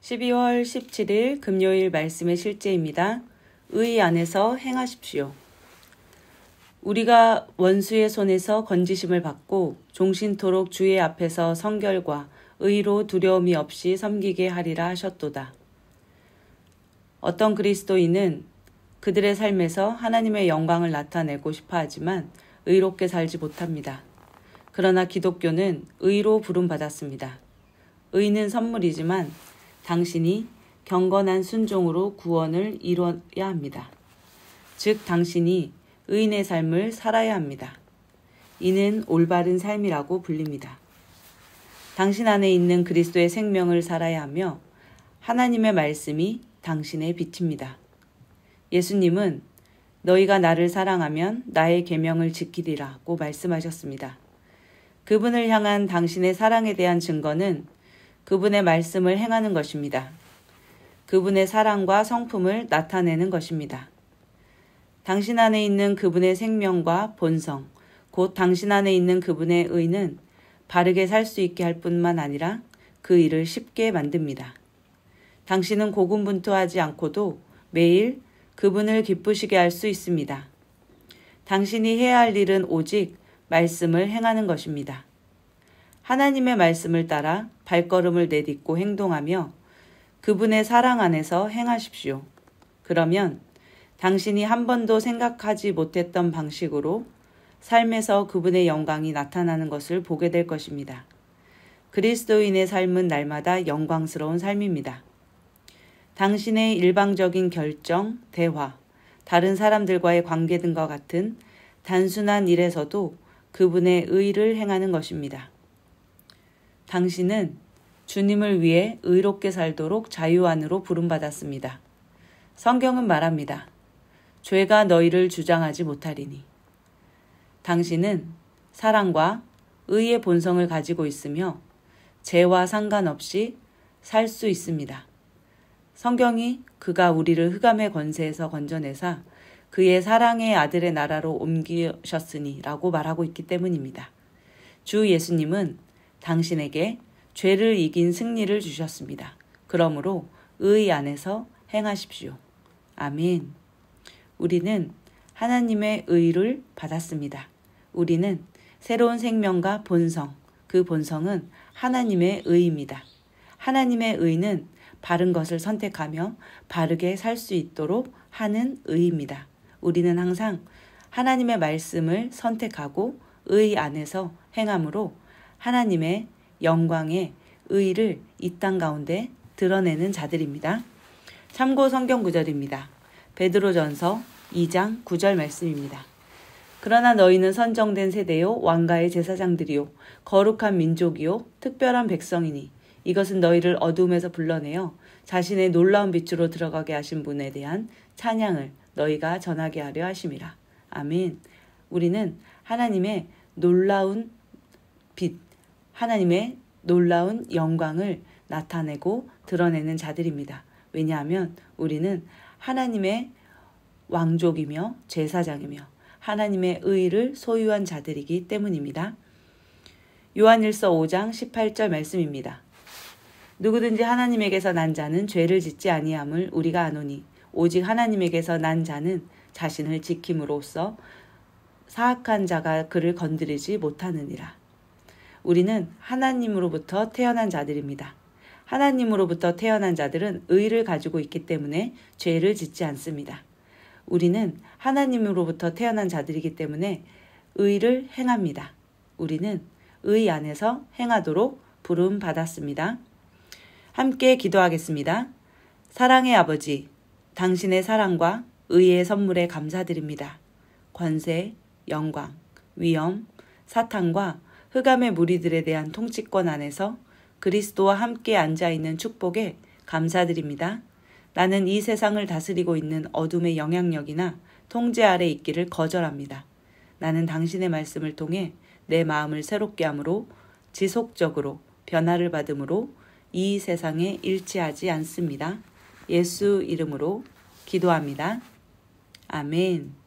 12월 17일 금요일 말씀의 실제입니다. 의 안에서 행하십시오. 우리가 원수의 손에서 건지심을 받고 종신토록 주의 앞에서 성결과 의로 두려움이 없이 섬기게 하리라 하셨도다. 어떤 그리스도인은 그들의 삶에서 하나님의 영광을 나타내고 싶어 하지만 의롭게 살지 못합니다. 그러나 기독교는 의로 부름받았습니다. 의는 선물이지만 당신이 경건한 순종으로 구원을 이뤄야 합니다. 즉 당신이 의인의 삶을 살아야 합니다. 이는 올바른 삶이라고 불립니다. 당신 안에 있는 그리스도의 생명을 살아야 하며 하나님의 말씀이 당신의 빛입니다. 예수님은 너희가 나를 사랑하면 나의 계명을 지키리라고 말씀하셨습니다. 그분을 향한 당신의 사랑에 대한 증거는 그분의 말씀을 행하는 것입니다. 그분의 사랑과 성품을 나타내는 것입니다. 당신 안에 있는 그분의 생명과 본성, 곧 당신 안에 있는 그분의 의는 바르게 살 수 있게 할 뿐만 아니라 그 일을 쉽게 만듭니다. 당신은 고군분투하지 않고도 매일 그분을 기쁘시게 할 수 있습니다. 당신이 해야 할 일은 오직 말씀을 행하는 것입니다. 하나님의 말씀을 따라 발걸음을 내딛고 행동하며 그분의 사랑 안에서 행하십시오. 그러면 당신이 한 번도 생각하지 못했던 방식으로 삶에서 그분의 영광이 나타나는 것을 보게 될 것입니다. 그리스도인의 삶은 날마다 영광스러운 삶입니다. 당신의 일방적인 결정, 대화, 다른 사람들과의 관계 등과 같은 단순한 일에서도 그분의 의를 행하는 것입니다. 당신은 주님을 위해 의롭게 살도록 자유 안으로 부름받았습니다. 성경은 말합니다. 죄가 너희를 주장하지 못하리니. 당신은 사랑과 의의 본성을 가지고 있으며 죄와 상관없이 살 수 있습니다. 성경이 그가 우리를 흑암의 권세에서 건져내사 그의 사랑의 아들의 나라로 옮기셨으니 라고 말하고 있기 때문입니다. 주 예수님은 당신에게 죄를 이긴 승리를 주셨습니다. 그러므로 의 안에서 행하십시오. 아멘. 우리는 하나님의 의를 받았습니다. 우리는 새로운 생명과 본성, 그 본성은 하나님의 의입니다. 하나님의 의는 바른 것을 선택하며 바르게 살 수 있도록 하는 의입니다. 우리는 항상 하나님의 말씀을 선택하고 의 안에서 행함으로 하나님의 영광의 의를 이 땅 가운데 드러내는 자들입니다. 참고 성경 구절입니다. 베드로전서 2장 9절 말씀입니다. 그러나 너희는 선정된 세대요 왕가의 제사장들이요 거룩한 민족이요 특별한 백성이니 이것은 너희를 어둠에서 불러내어 자신의 놀라운 빛으로 들어가게 하신 분에 대한 찬양을 너희가 전하게 하려 하심이라. 아멘. 우리는 하나님의 놀라운 빛, 하나님의 놀라운 영광을 나타내고 드러내는 자들입니다. 왜냐하면 우리는 하나님의 왕족이며 제사장이며 하나님의 의를 소유한 자들이기 때문입니다. 요한일서 5장 18절 말씀입니다. 누구든지 하나님에게서 난 자는 죄를 짓지 아니함을 우리가 아노니 오직 하나님에게서 난 자는 자신을 지킴으로써 사악한 자가 그를 건드리지 못하느니라. 우리는 하나님으로부터 태어난 자들입니다. 하나님으로부터 태어난 자들은 의를 가지고 있기 때문에 죄를 짓지 않습니다. 우리는 하나님으로부터 태어난 자들이기 때문에 의를 행합니다. 우리는 의 안에서 행하도록 부름 받았습니다. 함께 기도하겠습니다. 사랑의 아버지, 당신의 사랑과 의의 선물에 감사드립니다. 권세, 영광, 위엄, 사탄과 흑암의 무리들에 대한 통치권 안에서 그리스도와 함께 앉아있는 축복에 감사드립니다. 나는 이 세상을 다스리고 있는 어둠의 영향력이나 통제 아래 있기를 거절합니다. 나는 당신의 말씀을 통해 내 마음을 새롭게 함으로 지속적으로 변화를 받음으로 이 세상에 일치하지 않습니다. 예수 이름으로 기도합니다. 아멘.